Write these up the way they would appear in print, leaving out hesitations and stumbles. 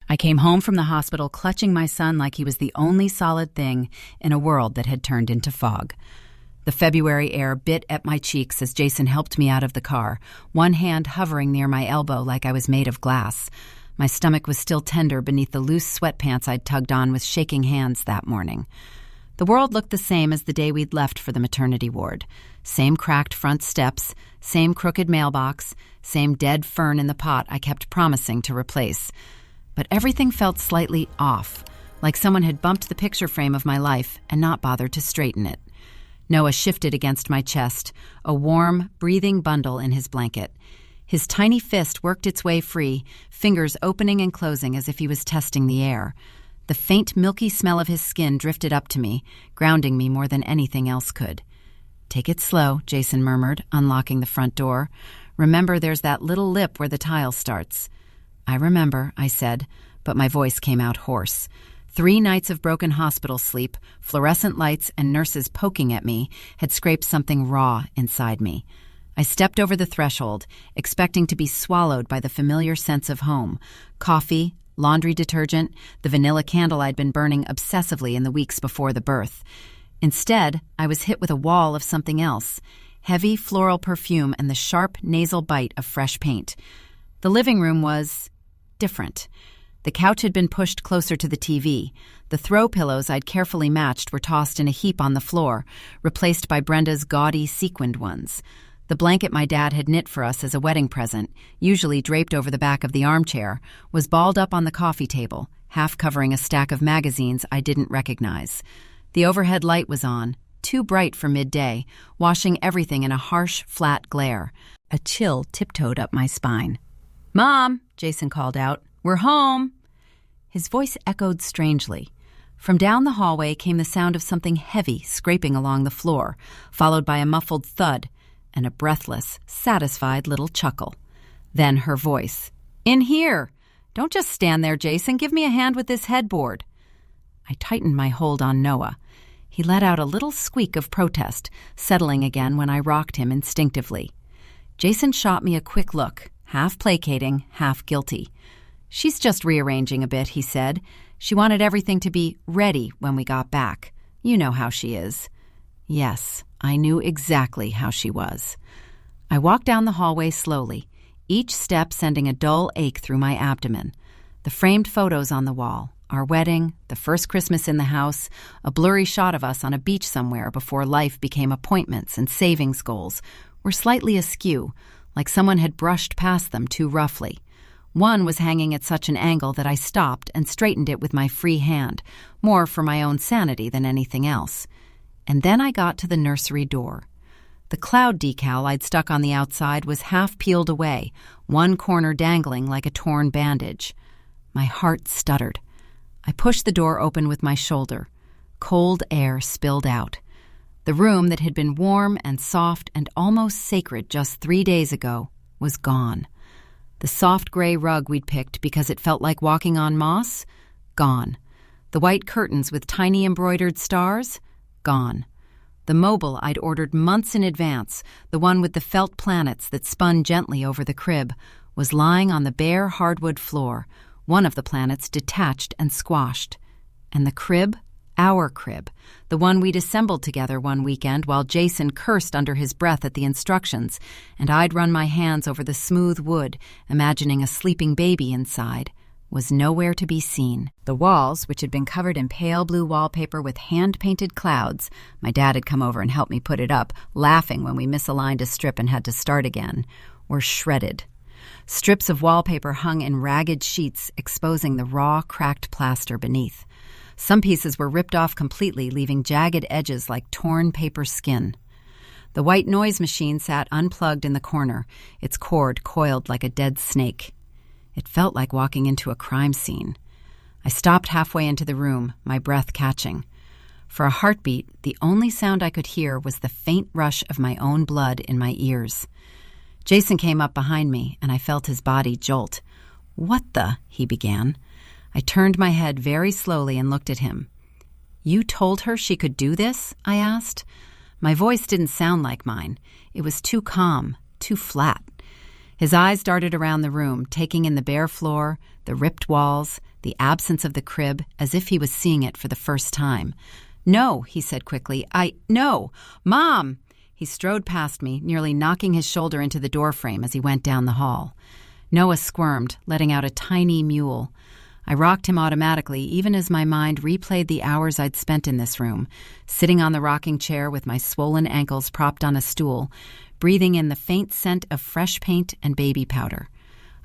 I came home from the hospital clutching my son like he was the only solid thing in a world that had turned into fog. The February air bit at my cheeks as Jason helped me out of the car, one hand hovering near my elbow like I was made of glass. My stomach was still tender beneath the loose sweatpants I'd tugged on with shaking hands that morning. The world looked the same as the day we'd left for the maternity ward. Same cracked front steps, same crooked mailbox, same dead fern in the pot I kept promising to replace. But everything felt slightly off, like someone had bumped the picture frame of my life and not bothered to straighten it. Noah shifted against my chest, a warm, breathing bundle in his blanket. His tiny fist worked its way free, fingers opening and closing as if he was testing the air. The faint, milky smell of his skin drifted up to me, grounding me more than anything else could. "Take it slow," Jason murmured, unlocking the front door. "Remember, there's that little lip where the tile starts." "I remember," I said, but my voice came out hoarse. 3 nights of broken hospital sleep, fluorescent lights, and nurses poking at me had scraped something raw inside me. I stepped over the threshold, expecting to be swallowed by the familiar sense of home. Coffee, laundry detergent, the vanilla candle I'd been burning obsessively in the weeks before the birth. Instead, I was hit with a wall of something else, heavy floral perfume and the sharp nasal bite of fresh paint. The living room was different. The couch had been pushed closer to the TV. The throw pillows I'd carefully matched were tossed in a heap on the floor, replaced by Brenda's gaudy sequined ones. The blanket my dad had knit for us as a wedding present, usually draped over the back of the armchair, was balled up on the coffee table, half covering a stack of magazines I didn't recognize. The overhead light was on, too bright for midday, washing everything in a harsh, flat glare. A chill tiptoed up my spine. "Mom," Jason called out, "we're home." His voice echoed strangely. From down the hallway came the sound of something heavy scraping along the floor, followed by a muffled thud and a breathless, satisfied little chuckle. Then her voice. "In here! Don't just stand there, Jason. Give me a hand with this headboard." I tightened my hold on Noah. He let out a little squeak of protest, settling again when I rocked him instinctively. Jason shot me a quick look, half placating, half guilty. "She's just rearranging a bit," he said. "She wanted everything to be ready when we got back. You know how she is." Yes, I knew exactly how she was. I walked down the hallway slowly, each step sending a dull ache through my abdomen. The framed photos on the wall, our wedding, the first Christmas in the house, a blurry shot of us on a beach somewhere before life became appointments and savings goals, were slightly askew, like someone had brushed past them too roughly. One was hanging at such an angle that I stopped and straightened it with my free hand, more for my own sanity than anything else. And then I got to the nursery door. The cloud decal I'd stuck on the outside was half peeled away, one corner dangling like a torn bandage. My heart stuttered. I pushed the door open with my shoulder. Cold air spilled out. The room that had been warm and soft and almost sacred just 3 days ago was gone. The soft gray rug we'd picked because it felt like walking on moss? Gone. The white curtains with tiny embroidered stars? Gone. The mobile I'd ordered months in advance, the one with the felt planets that spun gently over the crib, was lying on the bare hardwood floor, one of the planets detached and squashed. And the crib? Our crib, the one we'd assembled together one weekend while Jason cursed under his breath at the instructions, and I'd run my hands over the smooth wood, imagining a sleeping baby inside, was nowhere to be seen. The walls, which had been covered in pale blue wallpaper with hand-painted clouds, my dad had come over and helped me put it up, laughing when we misaligned a strip and had to start again, were shredded. Strips of wallpaper hung in ragged sheets, exposing the raw, cracked plaster beneath. Some pieces were ripped off completely, leaving jagged edges like torn paper skin. The white noise machine sat unplugged in the corner, its cord coiled like a dead snake. It felt like walking into a crime scene. I stopped halfway into the room, my breath catching. For a heartbeat, the only sound I could hear was the faint rush of my own blood in my ears. Jason came up behind me, and I felt his body jolt. "What the?" he began. I turned my head very slowly and looked at him. "You told her she could do this?" I asked. My voice didn't sound like mine. It was too calm, too flat. His eyes darted around the room, taking in the bare floor, the ripped walls, the absence of the crib, as if he was seeing it for the first time. "No," he said quickly. No. Mom!" He strode past me, nearly knocking his shoulder into the doorframe as he went down the hall. Noah squirmed, letting out a tiny mewl. I rocked him automatically, even as my mind replayed the hours I'd spent in this room, sitting on the rocking chair with my swollen ankles propped on a stool, breathing in the faint scent of fresh paint and baby powder.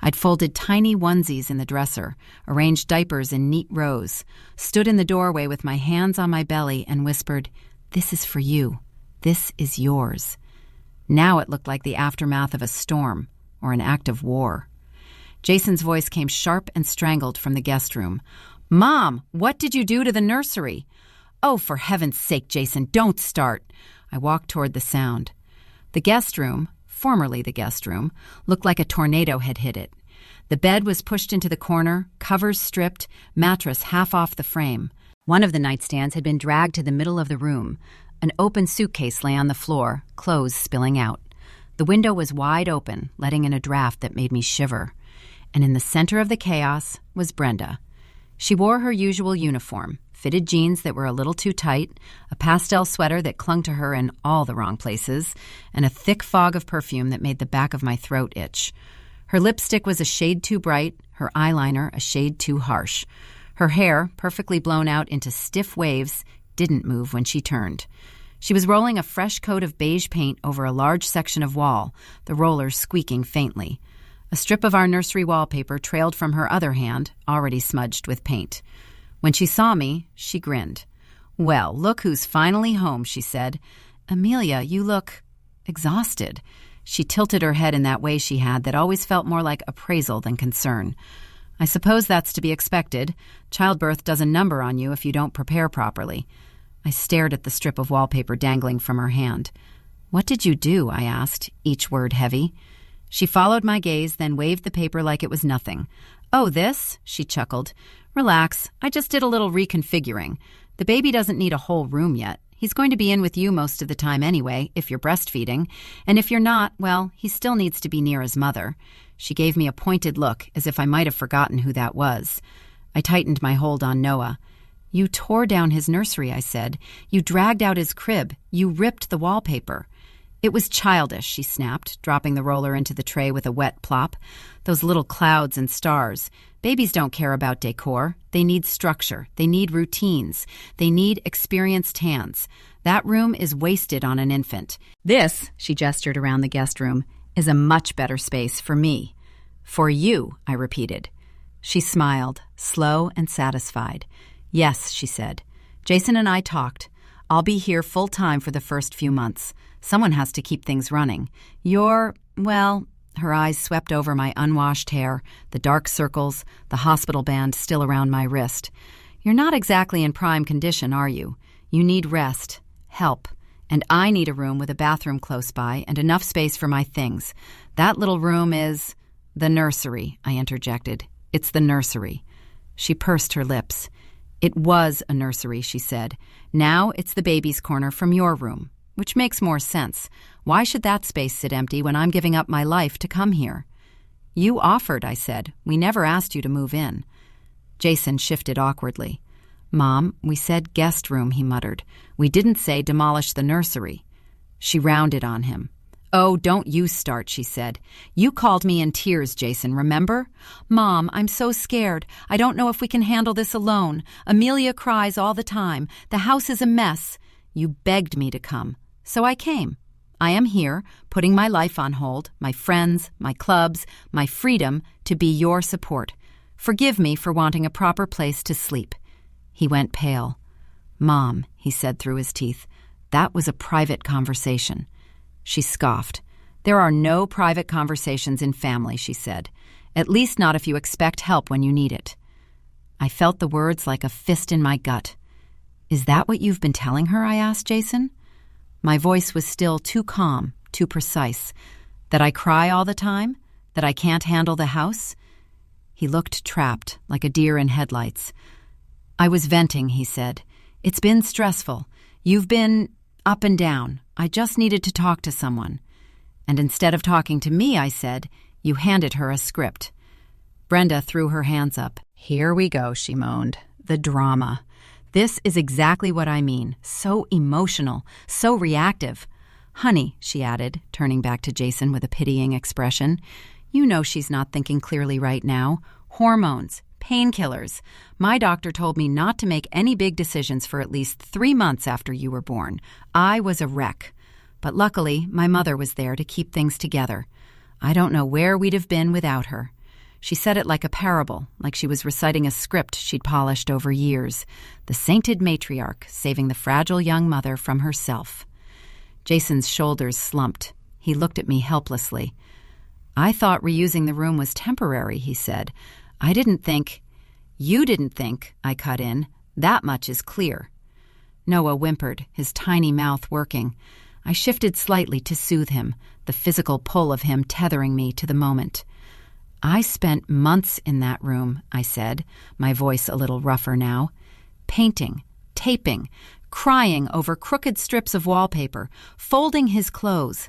I'd folded tiny onesies in the dresser, arranged diapers in neat rows, stood in the doorway with my hands on my belly and whispered, "This is for you. This is yours." Now it looked like the aftermath of a storm or an act of war. Jason's voice came sharp and strangled from the guest room. "Mom, what did you do to the nursery?" "Oh, for heaven's sake, Jason, don't start." I walked toward the sound. The guest room, formerly the guest room, looked like a tornado had hit it. The bed was pushed into the corner, covers stripped, mattress half off the frame. One of the nightstands had been dragged to the middle of the room. An open suitcase lay on the floor, clothes spilling out. The window was wide open, letting in a draft that made me shiver. And in the center of the chaos was Brenda. She wore her usual uniform, fitted jeans that were a little too tight, a pastel sweater that clung to her in all the wrong places, and a thick fog of perfume that made the back of my throat itch. Her lipstick was a shade too bright, her eyeliner a shade too harsh. Her hair, perfectly blown out into stiff waves, didn't move when she turned. She was rolling a fresh coat of beige paint over a large section of wall, the rollers squeaking faintly. A strip of our nursery wallpaper trailed from her other hand, already smudged with paint. When she saw me, she grinned. "Well, look who's finally home," she said. "Amelia, you look exhausted." She tilted her head in that way she had that always felt more like appraisal than concern. "I suppose that's to be expected. Childbirth does a number on you if you don't prepare properly." I stared at the strip of wallpaper dangling from her hand. "What did you do?" I asked, each word heavy. She followed my gaze, then waved the paper like it was nothing. "Oh, this?" she chuckled. "Relax, I just did a little reconfiguring. The baby doesn't need a whole room yet. He's going to be in with you most of the time anyway, if you're breastfeeding. And if you're not, well, he still needs to be near his mother." She gave me a pointed look, as if I might have forgotten who that was. I tightened my hold on Noah. "You tore down his nursery," I said. "You dragged out his crib. You ripped the wallpaper." "It was childish," she snapped, dropping the roller into the tray with a wet plop. "Those little clouds and stars. Babies don't care about decor. They need structure. They need routines. They need experienced hands. That room is wasted on an infant. This," she gestured around the guest room, "is a much better space for me." "For you," I repeated. She smiled, slow and satisfied. "Yes," she said. "Jason and I talked. I'll be here full-time for the first few months. Someone has to keep things running. Well," her eyes swept over my unwashed hair, the dark circles, the hospital band still around my wrist. "You're not exactly in prime condition, are you? You need rest, help, and I need a room with a bathroom close by and enough space for my things. That little room is—" "The nursery," I interjected. "It's the nursery." She pursed her lips. "It was a nursery," she said. "Now it's the baby's corner from your room. Which makes more sense. Why should that space sit empty when I'm giving up my life to come here?" "You offered," I said. "We never asked you to move in." Jason shifted awkwardly. "Mom, we said guest room," he muttered. "We didn't say demolish the nursery." She rounded on him. "Oh, don't you start," she said. "You called me in tears, Jason, remember? 'Mom, I'm so scared. I don't know if we can handle this alone. Amelia cries all the time. The house is a mess.' You begged me to come. So I came. I am here, putting my life on hold, my friends, my clubs, my freedom to be your support. Forgive me for wanting a proper place to sleep." He went pale. "Mom," he said through his teeth, "that was a private conversation." She scoffed. "There are no private conversations in family," she said. "At least not if you expect help when you need it." I felt the words like a fist in my gut. "Is that what you've been telling her?" I asked Jason. My voice was still too calm, too precise. "That I cry all the time? That I can't handle the house?" He looked trapped, like a deer in headlights. "I was venting," he said. "It's been stressful. You've been up and down. I just needed to talk to someone." And instead of talking to me, I said, You handed her a script. Brenda threw her hands up. Here we go, she moaned. The drama. This is exactly what I mean. So emotional, so reactive. Honey, she added, turning back to Jason with a pitying expression, you know she's not thinking clearly right now. Hormones, painkillers. My doctor told me not to make any big decisions for at least 3 months after you were born. I was a wreck. But luckily, my mother was there to keep things together. I don't know where we'd have been without her. She said it like a parable, like she was reciting a script she'd polished over years. The sainted matriarch saving the fragile young mother from herself. Jason's shoulders slumped. He looked at me helplessly. I thought reusing the room was temporary, he said. I didn't think. You didn't think, I cut in. That much is clear. Noah whimpered, his tiny mouth working. I shifted slightly to soothe him, the physical pull of him tethering me to the moment. I spent months in that room, I said, my voice a little rougher now. Painting, taping, crying over crooked strips of wallpaper, folding his clothes.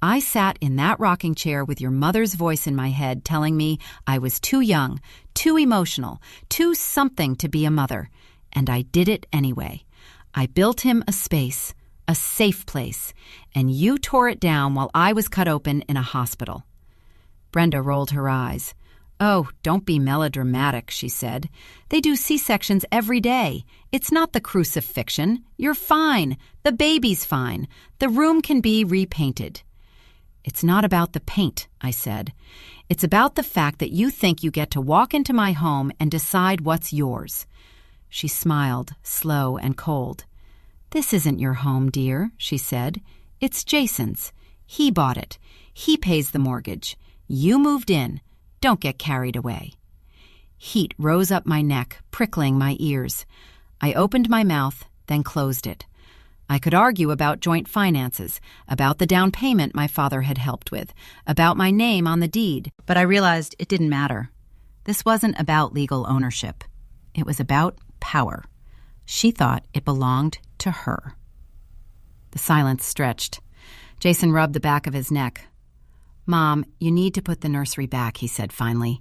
I sat in that rocking chair with your mother's voice in my head telling me I was too young, too emotional, too something to be a mother. And I did it anyway. I built him a space, a safe place, and you tore it down while I was cut open in a hospital. Brenda rolled her eyes. Oh, don't be melodramatic, she said. They do C-sections every day. It's not the crucifixion. You're fine. The baby's fine. The room can be repainted. It's not about the paint, I said. It's about the fact that you think you get to walk into my home and decide what's yours. She smiled, slow and cold. This isn't your home, dear, she said. It's Jason's. He bought it. He pays the mortgage. You moved in. Don't get carried away. Heat rose up my neck, prickling my ears. I opened my mouth, then closed it. I could argue about joint finances, about the down payment my father had helped with, about my name on the deed, but I realized it didn't matter. This wasn't about legal ownership. It was about power. She thought it belonged to her. The silence stretched. Jason rubbed the back of his neck. Mom, you need to put the nursery back, he said finally.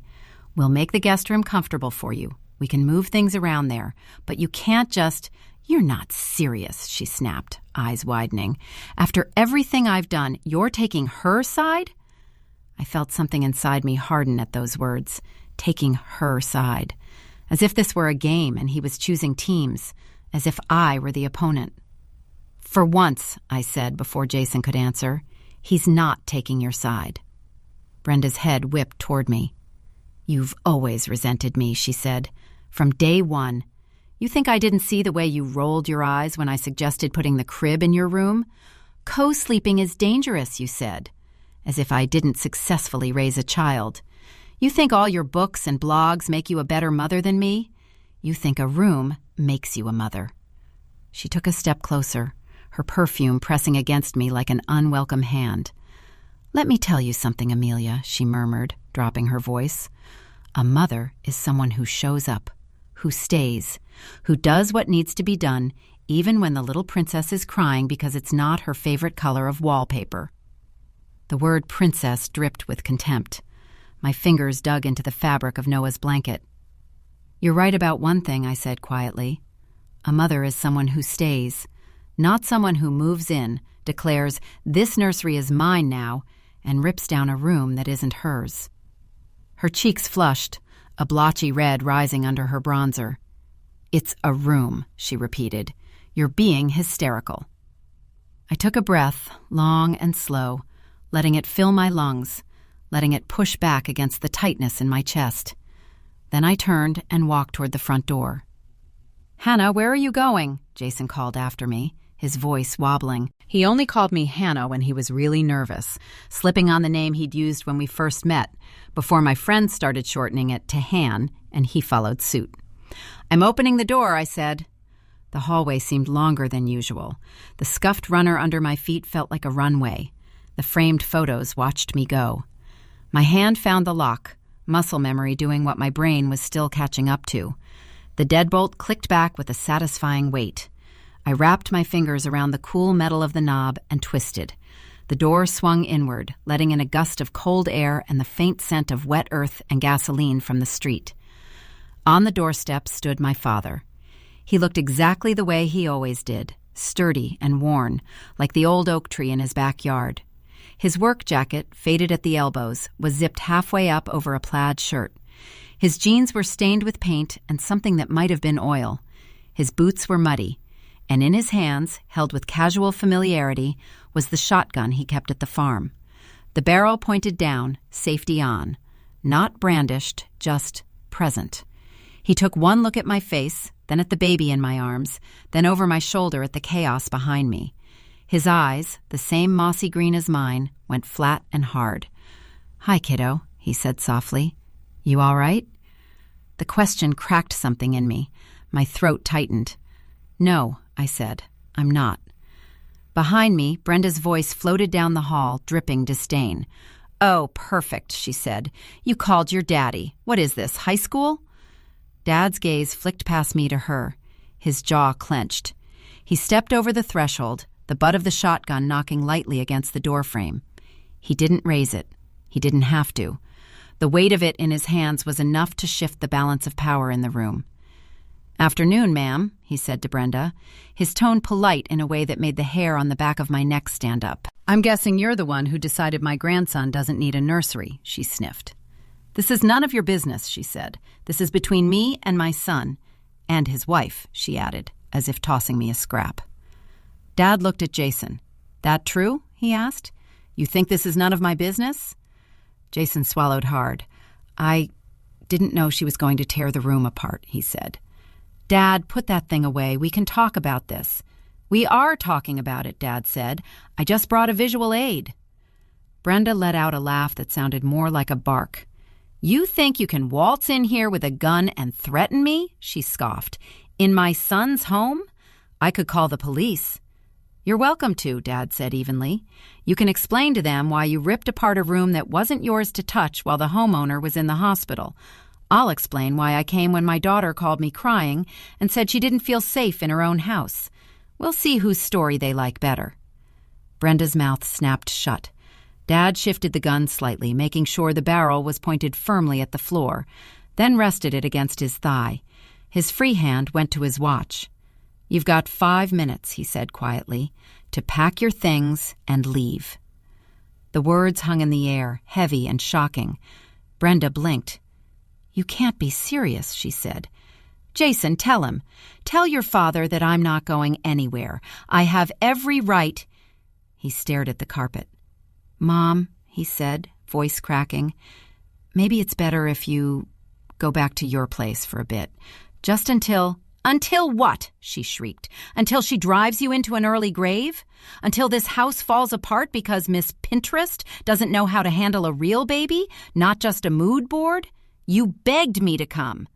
We'll make the guest room comfortable for you. We can move things around there, but you can't just... You're not serious, she snapped, eyes widening. After everything I've done, you're taking her side? I felt something inside me harden at those words, taking her side. As if this were a game and he was choosing teams, as if I were the opponent. For once, I said before Jason could answer, he's not taking your side. Brenda's head whipped toward me. You've always resented me, she said, from day one. You think I didn't see the way you rolled your eyes when I suggested putting the crib in your room? Co-sleeping is dangerous, you said, as if I didn't successfully raise a child. You think all your books and blogs make you a better mother than me? You think a room makes you a mother. She took a step closer, her perfume pressing against me like an unwelcome hand. Let me tell you something, Amelia, she murmured, dropping her voice. A mother is someone who shows up, who stays, who does what needs to be done, even when the little princess is crying because it's not her favorite color of wallpaper. The word princess dripped with contempt. My fingers dug into the fabric of Noah's blanket. You're right about one thing, I said quietly. A mother is someone who stays, not someone who moves in, declares, this nursery is mine now, and rips down a room that isn't hers. Her cheeks flushed, a blotchy red rising under her bronzer. It's a room, she repeated. You're being hysterical. I took a breath, long and slow, letting it fill my lungs, letting it push back against the tightness in my chest. Then I turned and walked toward the front door. Hannah, where are you going? Jason called after me, his voice wobbling. He only called me Hannah when he was really nervous, slipping on the name he'd used when we first met, before my friends started shortening it to Han, and he followed suit. I'm opening the door, I said. The hallway seemed longer than usual. The scuffed runner under my feet felt like a runway. The framed photos watched me go. My hand found the lock, muscle memory doing what my brain was still catching up to. The deadbolt clicked back with a satisfying weight. I wrapped my fingers around the cool metal of the knob and twisted. The door swung inward, letting in a gust of cold air and the faint scent of wet earth and gasoline from the street. On the doorstep stood my father. He looked exactly the way he always did, sturdy and worn, like the old oak tree in his backyard. His work jacket, faded at the elbows, was zipped halfway up over a plaid shirt. His jeans were stained with paint and something that might have been oil. His boots were muddy, and in his hands, held with casual familiarity, was the shotgun he kept at the farm. The barrel pointed down, safety on. Not brandished, just present. He took one look at my face, then at the baby in my arms, then over my shoulder at the chaos behind me. His eyes, the same mossy green as mine, went flat and hard. "Hi, kiddo," he said softly. "You all right?" The question cracked something in me. My throat tightened. "No," I said. "I'm not." Behind me, Brenda's voice floated down the hall, dripping disdain. "Oh, perfect," she said. "You called your daddy. What is this, high school?" Dad's gaze flicked past me to her. His jaw clenched. He stepped over the threshold, the butt of the shotgun knocking lightly against the doorframe. He didn't raise it. He didn't have to. The weight of it in his hands was enough to shift the balance of power in the room. "Afternoon, ma'am," he said to Brenda, his tone polite in a way that made the hair on the back of my neck stand up. "I'm guessing you're the one who decided my grandson doesn't need a nursery," she sniffed. "This is none of your business," she said. "This is between me and my son. And his wife," she added, as if tossing me a scrap. Dad looked at Jason. "That true?" he asked. "You think this is none of my business?" Jason swallowed hard. "I didn't know she was going to tear the room apart," he said. "Dad, put that thing away. We can talk about this." "We are talking about it," Dad said. "I just brought a visual aid." Brenda let out a laugh that sounded more like a bark. "You think you can waltz in here with a gun and threaten me?" she scoffed. "In my son's home? I could call the police." "You're welcome to," Dad said evenly. "You can explain to them why you ripped apart a room that wasn't yours to touch while the homeowner was in the hospital. I'll explain why I came when my daughter called me crying and said she didn't feel safe in her own house. We'll see whose story they like better." Brenda's mouth snapped shut. Dad shifted the gun slightly, making sure the barrel was pointed firmly at the floor, then rested it against his thigh. His free hand went to his watch. "You've got 5 minutes," he said quietly, "to pack your things and leave." The words hung in the air, heavy and shocking. Brenda blinked. "You can't be serious," she said. "Jason, tell him. Tell your father that I'm not going anywhere. I have every right—" He stared at the carpet. "Mom," he said, voice cracking, "maybe it's better if you go back to your place for a bit. Just until—" "Until what?" she shrieked. "Until she drives you into an early grave? Until this house falls apart because Miss Pinterest doesn't know how to handle a real baby, not just a mood board? You begged me to come."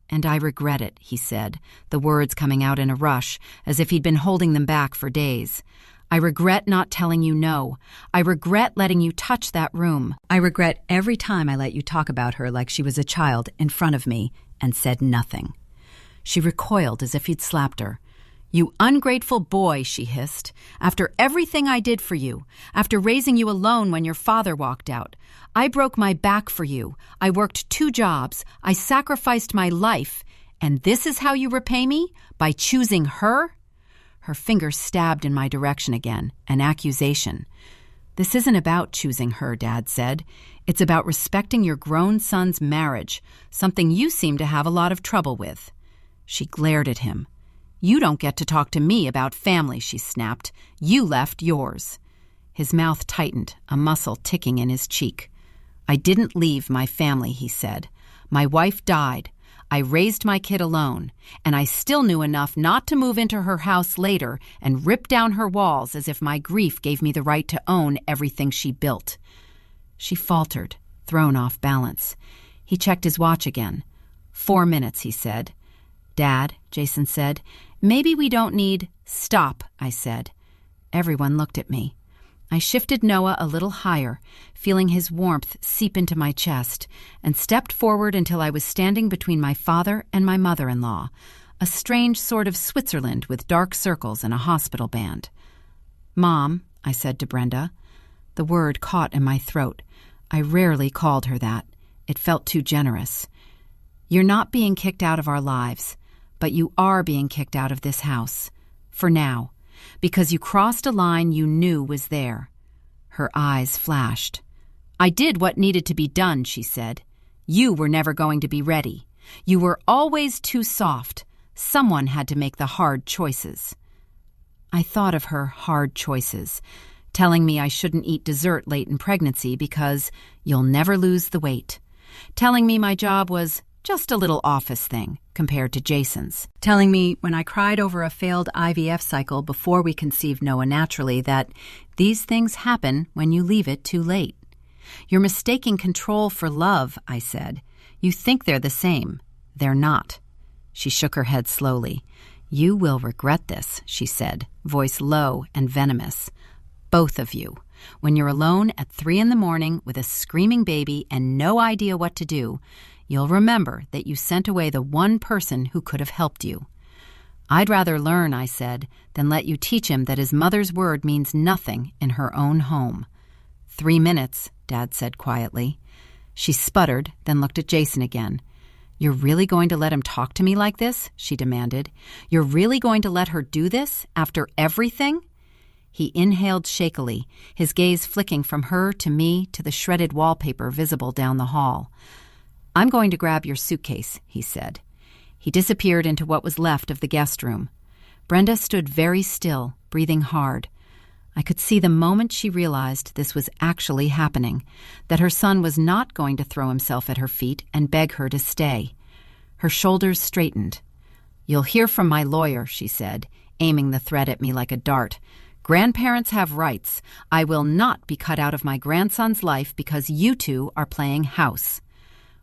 "And I regret it," he said, the words coming out in a rush, as if he'd been holding them back for days. "I regret not telling you no. I regret letting you touch that room. I regret every time I let you talk about her like she was a child in front of me and said nothing." She recoiled as if he'd slapped her. "You ungrateful boy," she hissed. "After everything I did for you, after raising you alone when your father walked out, I broke my back for you. I worked 2 jobs. I sacrificed my life. And this is how you repay me? By choosing her?" Her finger stabbed in my direction again, an accusation. "This isn't about choosing her," Dad said. "It's about respecting your grown son's marriage, something you seem to have a lot of trouble with." She glared at him. "You don't get to talk to me about family," she snapped. "You left yours." His mouth tightened, a muscle ticking in his cheek. "I didn't leave my family," he said. "My wife died. I raised my kid alone, and I still knew enough not to move into her house later and rip down her walls as if my grief gave me the right to own everything she built." She faltered, thrown off balance. He checked his watch again. 4 minutes, he said. "Dad," Jason said, "maybe we don't need—" "Stop," I said. Everyone looked at me. I shifted Noah a little higher, feeling his warmth seep into my chest, and stepped forward until I was standing between my father and my mother-in-law, a strange sort of Switzerland with dark circles and a hospital band. "Mom," I said to Brenda. The word caught in my throat. I rarely called her that. It felt too generous. You're not being kicked out of our lives, but you are being kicked out of this house. For now. Because you crossed a line you knew was there. Her eyes flashed. I did what needed to be done, she said. You were never going to be ready. You were always too soft. Someone had to make the hard choices. I thought of her hard choices, telling me I shouldn't eat dessert late in pregnancy because you'll never lose the weight. Telling me my job was just a little office thing compared to Jason's. Telling me when I cried over a failed IVF cycle before we conceived Noah naturally that these things happen when you leave it too late. You're mistaking control for love, I said. You think they're the same. They're not. She shook her head slowly. You will regret this, she said, voice low and venomous. Both of you. When you're alone at 3 a.m. with a screaming baby and no idea what to do, you'll remember that you sent away the one person who could have helped you. I'd rather learn, I said, than let you teach him that his mother's word means nothing in her own home. 3 minutes, Dad said quietly. She sputtered, then looked at Jason again. You're really going to let him talk to me like this? She demanded. You're really going to let her do this after everything? He inhaled shakily, his gaze flicking from her to me to the shredded wallpaper visible down the hall. I'm going to grab your suitcase, he said. He disappeared into what was left of the guest room. Brenda stood very still, breathing hard. I could see the moment she realized this was actually happening, that her son was not going to throw himself at her feet and beg her to stay. Her shoulders straightened. You'll hear from my lawyer, she said, aiming the threat at me like a dart. Grandparents have rights. I will not be cut out of my grandson's life because you two are playing house.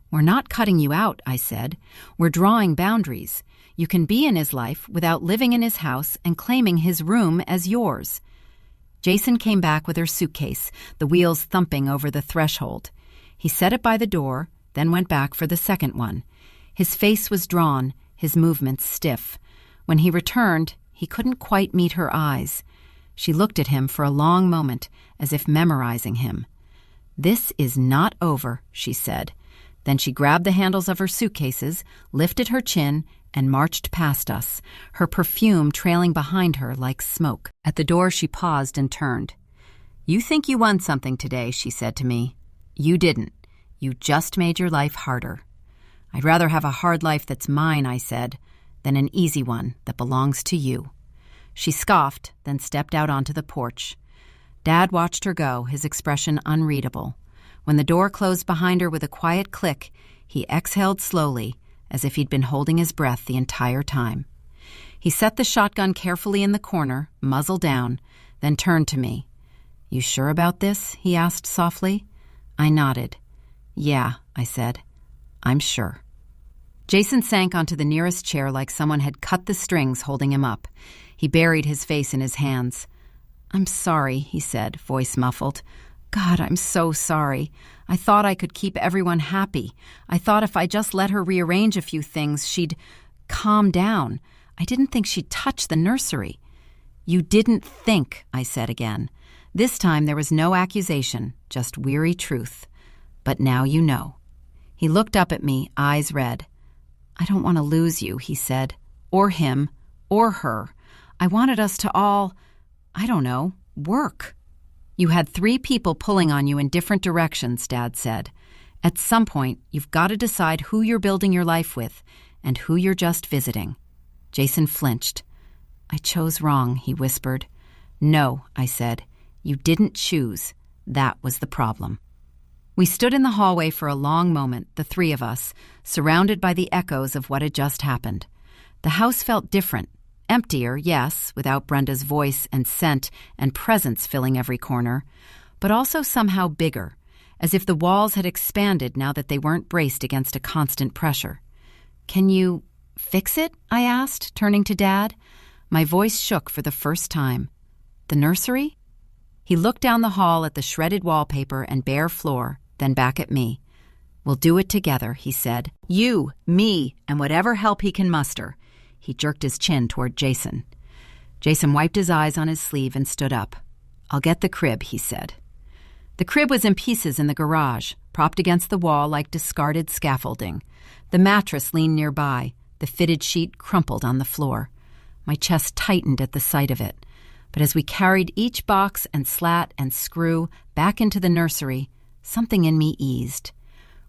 We're not cutting you out, I said. We're drawing boundaries. You can be in his life without living in his house and claiming his room as yours. Jason came back with her suitcase, the wheels thumping over the threshold. He set it by the door, then went back for the second one. His face was drawn, his movements stiff. When he returned, he couldn't quite meet her eyes. She looked at him for a long moment, as if memorizing him. This is not over, she said. Then she grabbed the handles of her suitcases, lifted her chin, and marched past us, her perfume trailing behind her like smoke. At the door she paused and turned. You think you won something today, she said to me. You didn't. You just made your life harder. I'd rather have a hard life that's mine, I said, than an easy one that belongs to you. She scoffed, then stepped out onto the porch. Dad watched her go, his expression unreadable. When the door closed behind her with a quiet click, he exhaled slowly, as if he'd been holding his breath the entire time. He set the shotgun carefully in the corner, muzzle down, then turned to me. You sure about this? He asked softly. I nodded. Yeah, I said. I'm sure. Jason sank onto the nearest chair like someone had cut the strings holding him up. He buried his face in his hands. I'm sorry, he said, voice muffled. God, I'm so sorry. I thought I could keep everyone happy. I thought if I just let her rearrange a few things, she'd calm down. I didn't think she'd touch the nursery. You didn't think, I said again. This time there was no accusation, just weary truth. But now you know. He looked up at me, eyes red. I don't want to lose you, he said. Or him, or her. I wanted us to all, I don't know, work. You had 3 people pulling on you in different directions, Dad said. At some point, you've got to decide who you're building your life with and who you're just visiting. Jason flinched. I chose wrong, he whispered. No, I said. You didn't choose. That was the problem. We stood in the hallway for a long moment, the 3 of us, surrounded by the echoes of what had just happened. The house felt different. Emptier, yes, without Brenda's voice and scent and presence filling every corner, but also somehow bigger, as if the walls had expanded now that they weren't braced against a constant pressure. Can you fix it? I asked, turning to Dad. My voice shook for the first time. The nursery? He looked down the hall at the shredded wallpaper and bare floor, then back at me. We'll do it together, he said. You, me, and whatever help he can muster. He jerked his chin toward Jason. Jason wiped his eyes on his sleeve and stood up. "I'll get the crib," he said. The crib was in pieces in the garage, propped against the wall like discarded scaffolding. The mattress leaned nearby, the fitted sheet crumpled on the floor. My chest tightened at the sight of it. But as we carried each box and slat and screw back into the nursery, something in me eased.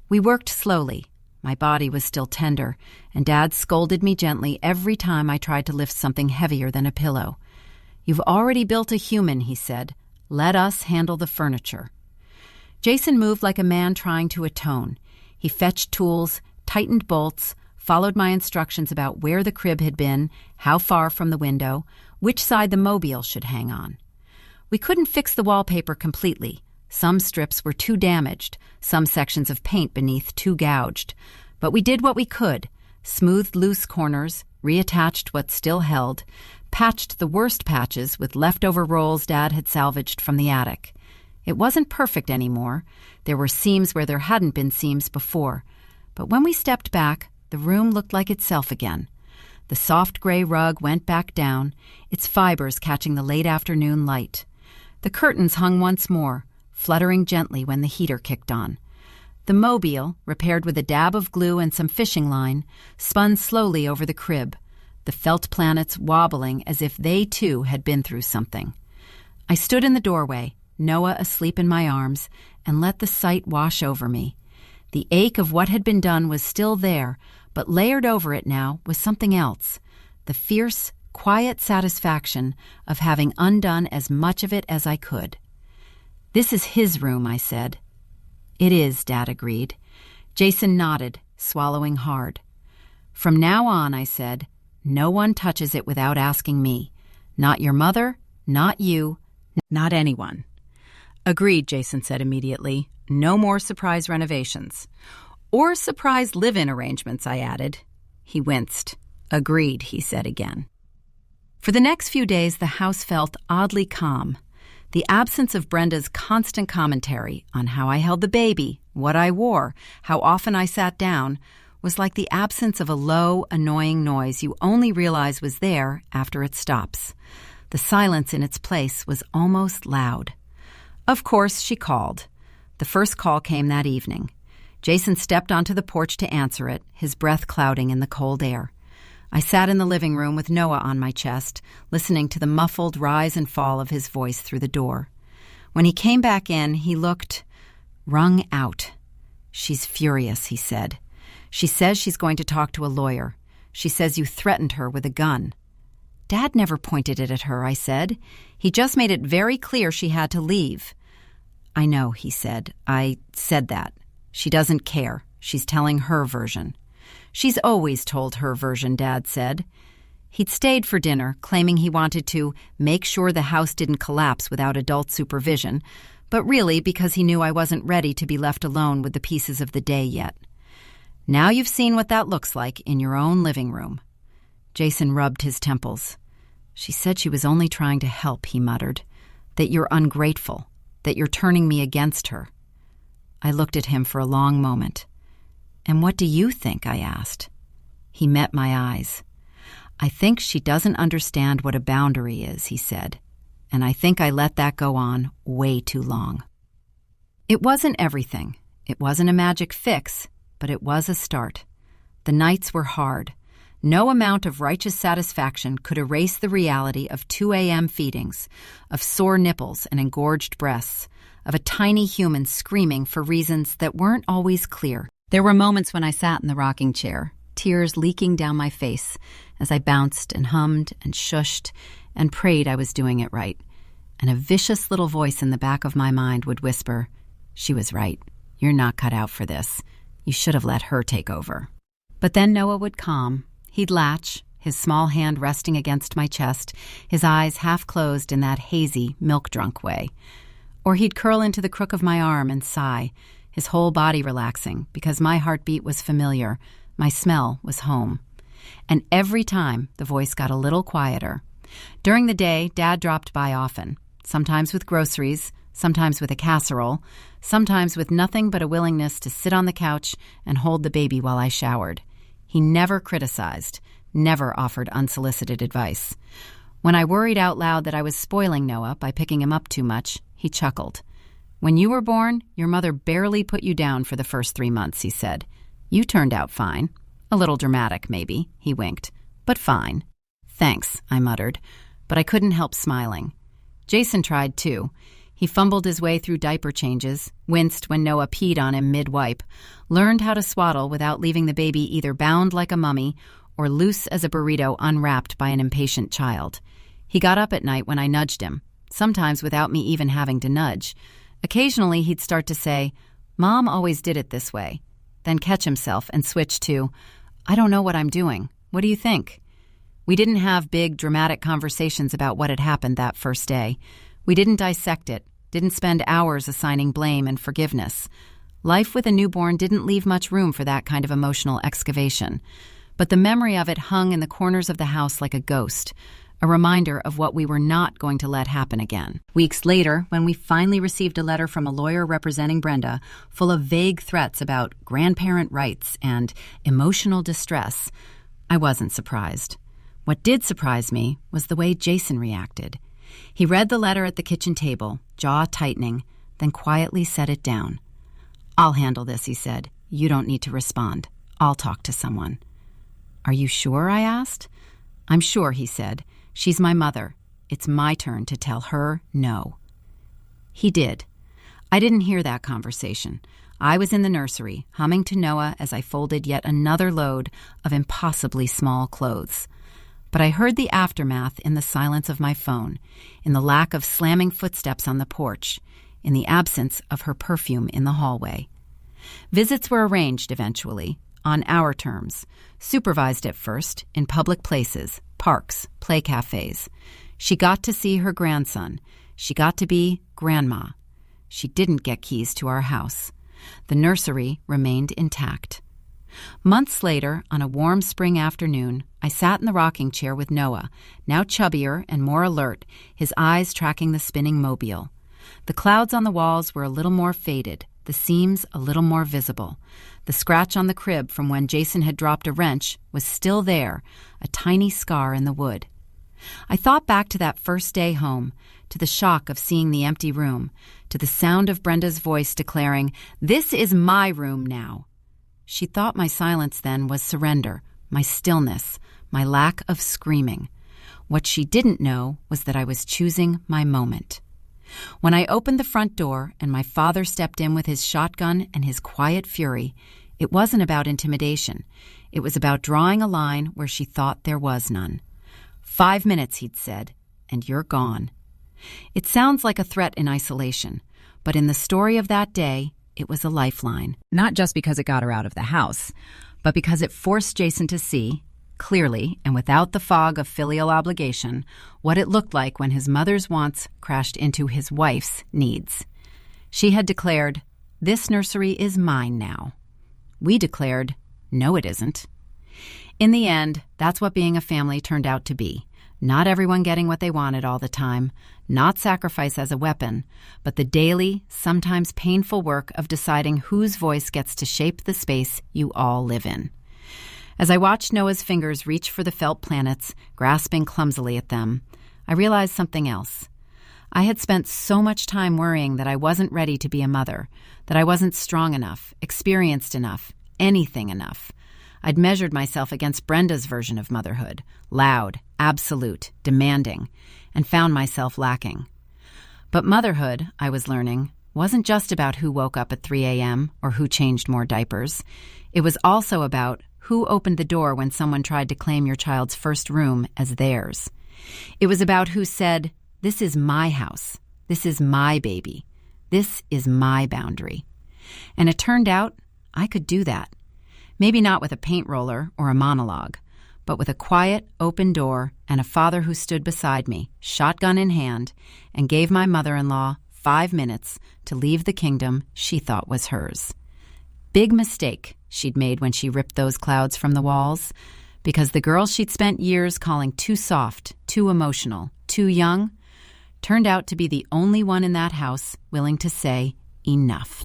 We worked slowly. My body was still tender, and Dad scolded me gently every time I tried to lift something heavier than a pillow. "You've already built a human," he said. "Let us handle the furniture." Jason moved like a man trying to atone. He fetched tools, tightened bolts, followed my instructions about where the crib had been, how far from the window, which side the mobile should hang on. We couldn't fix the wallpaper completely. Some strips were too damaged, some sections of paint beneath too gouged. But we did what we could, smoothed loose corners, reattached what still held, patched the worst patches with leftover rolls Dad had salvaged from the attic. It wasn't perfect anymore. There were seams where there hadn't been seams before. But when we stepped back, the room looked like itself again. The soft gray rug went back down, its fibers catching the late afternoon light. The curtains hung once more, fluttering gently when the heater kicked on. The mobile, repaired with a dab of glue and some fishing line, spun slowly over the crib, the felt planets wobbling as if they too had been through something. I stood in the doorway, Noah asleep in my arms, and let the sight wash over me. The ache of what had been done was still there, but layered over it now was something else, the fierce, quiet satisfaction of having undone as much of it as I could. "This is his room," I said. "It is," Dad agreed. Jason nodded, swallowing hard. "From now on," I said, "no one touches it without asking me. Not your mother, not you, not anyone." "Agreed," Jason said immediately. "No more surprise renovations." "Or surprise live-in arrangements," I added. He winced. "Agreed," he said again. For the next few days, the house felt oddly calm. The absence of Brenda's constant commentary on how I held the baby, what I wore, how often I sat down, was like the absence of a low, annoying noise you only realize was there after it stops. The silence in its place was almost loud. Of course, she called. The first call came that evening. Jason stepped onto the porch to answer it, his breath clouding in the cold air. I sat in the living room with Noah on my chest, listening to the muffled rise and fall of his voice through the door. When he came back in, he looked wrung out. "She's furious," he said. "She says she's going to talk to a lawyer. She says you threatened her with a gun." "Dad never pointed it at her," I said. "He just made it very clear she had to leave." "I know," he said. "I said that. She doesn't care. She's telling her version." "She's always told her version," Dad said. He'd stayed for dinner, claiming he wanted to make sure the house didn't collapse without adult supervision, but really because he knew I wasn't ready to be left alone with the pieces of the day yet. "Now you've seen what that looks like in your own living room." Jason rubbed his temples. "She said she was only trying to help," he muttered. "That you're ungrateful, that you're turning me against her." I looked at him for a long moment. "And what do you think?" I asked. He met my eyes. "I think she doesn't understand what a boundary is," he said, "and I think I let that go on way too long." It wasn't everything. It wasn't a magic fix, but it was a start. The nights were hard. No amount of righteous satisfaction could erase the reality of 2 a.m. feedings, of sore nipples and engorged breasts, of a tiny human screaming for reasons that weren't always clear. There were moments when I sat in the rocking chair, tears leaking down my face as I bounced and hummed and shushed and prayed I was doing it right. And a vicious little voice in the back of my mind would whisper, "She was right. You're not cut out for this. You should have let her take over." But then Noah would calm. He'd latch, his small hand resting against my chest, his eyes half closed in that hazy, milk-drunk way. Or he'd curl into the crook of my arm and sigh, his whole body relaxing, because my heartbeat was familiar, my smell was home. And every time, the voice got a little quieter. During the day, Dad dropped by often, sometimes with groceries, sometimes with a casserole, sometimes with nothing but a willingness to sit on the couch and hold the baby while I showered. He never criticized, never offered unsolicited advice. When I worried out loud that I was spoiling Noah by picking him up too much, he chuckled. "When you were born, your mother barely put you down for the first 3 months," he said. "You turned out fine. A little dramatic, maybe," he winked, "but fine." "Thanks," I muttered, but I couldn't help smiling. Jason tried too. He fumbled his way through diaper changes, winced when Noah peed on him mid-wipe, learned how to swaddle without leaving the baby either bound like a mummy or loose as a burrito unwrapped by an impatient child. He got up at night when I nudged him, sometimes without me even having to nudge. Occasionally he'd start to say, "Mom always did it this way," then catch himself and switch to, "I don't know what I'm doing. What do you think?" We didn't have big, dramatic conversations about what had happened that first day. We didn't dissect it, didn't spend hours assigning blame and forgiveness. Life with a newborn didn't leave much room for that kind of emotional excavation. But the memory of it hung in the corners of the house like a ghost, a reminder of what we were not going to let happen again. Weeks later, when we finally received a letter from a lawyer representing Brenda, full of vague threats about grandparent rights and emotional distress, I wasn't surprised. What did surprise me was the way Jason reacted. He read the letter at the kitchen table, jaw tightening, then quietly set it down. "I'll handle this," he said. "You don't need to respond. I'll talk to someone." "Are you sure?" I asked. "I'm sure," he said. "She's my mother. It's my turn to tell her no." He did. I didn't hear that conversation. I was in the nursery, humming to Noah as I folded yet another load of impossibly small clothes. But I heard the aftermath in the silence of my phone, in the lack of slamming footsteps on the porch, in the absence of her perfume in the hallway. Visits were arranged eventually, on our terms, supervised at first in public places, parks, play cafes. She got to see her grandson. She got to be grandma. She didn't get keys to our house. The nursery remained intact. Months later, on a warm spring afternoon, I sat in the rocking chair with Noah, now chubbier and more alert, his eyes tracking the spinning mobile. The clouds on the walls were a little more faded, the seams a little more visible. The scratch on the crib from when Jason had dropped a wrench was still there, a tiny scar in the wood. I thought back to that first day home, to the shock of seeing the empty room, to the sound of Brenda's voice declaring, "This is my room now." She thought my silence then was surrender, my stillness, my lack of screaming. What she didn't know was that I was choosing my moment. When I opened the front door and my father stepped in with his shotgun and his quiet fury, it wasn't about intimidation. It was about drawing a line where she thought there was none. 5 minutes, he'd said, and you're gone. It sounds like a threat in isolation, but in the story of that day, it was a lifeline. Not just because it got her out of the house, but because it forced Jason to see, clearly and without the fog of filial obligation, what it looked like when his mother's wants crashed into his wife's needs. She had declared, "This nursery is mine now." We declared, "No, it isn't." In the end, that's what being a family turned out to be. Not everyone getting what they wanted all the time, not sacrifice as a weapon, but the daily, sometimes painful work of deciding whose voice gets to shape the space you all live in. As I watched Noah's fingers reach for the felt planets, grasping clumsily at them, I realized something else. I had spent so much time worrying that I wasn't ready to be a mother, that I wasn't strong enough, experienced enough, anything enough. I'd measured myself against Brenda's version of motherhood, loud, absolute, demanding, and found myself lacking. But motherhood, I was learning, wasn't just about who woke up at 3 a.m. or who changed more diapers. It was also about who opened the door when someone tried to claim your child's first room as theirs. It was about who said, "This is my house. This is my baby. This is my boundary." And it turned out I could do that. Maybe not with a paint roller or a monologue, but with a quiet, open door and a father who stood beside me, shotgun in hand, and gave my mother-in-law 5 minutes to leave the kingdom she thought was hers. Big mistake she'd made when she ripped those clouds from the walls, because the girl she'd spent years calling too soft, too emotional, too young, turned out to be the only one in that house willing to say enough.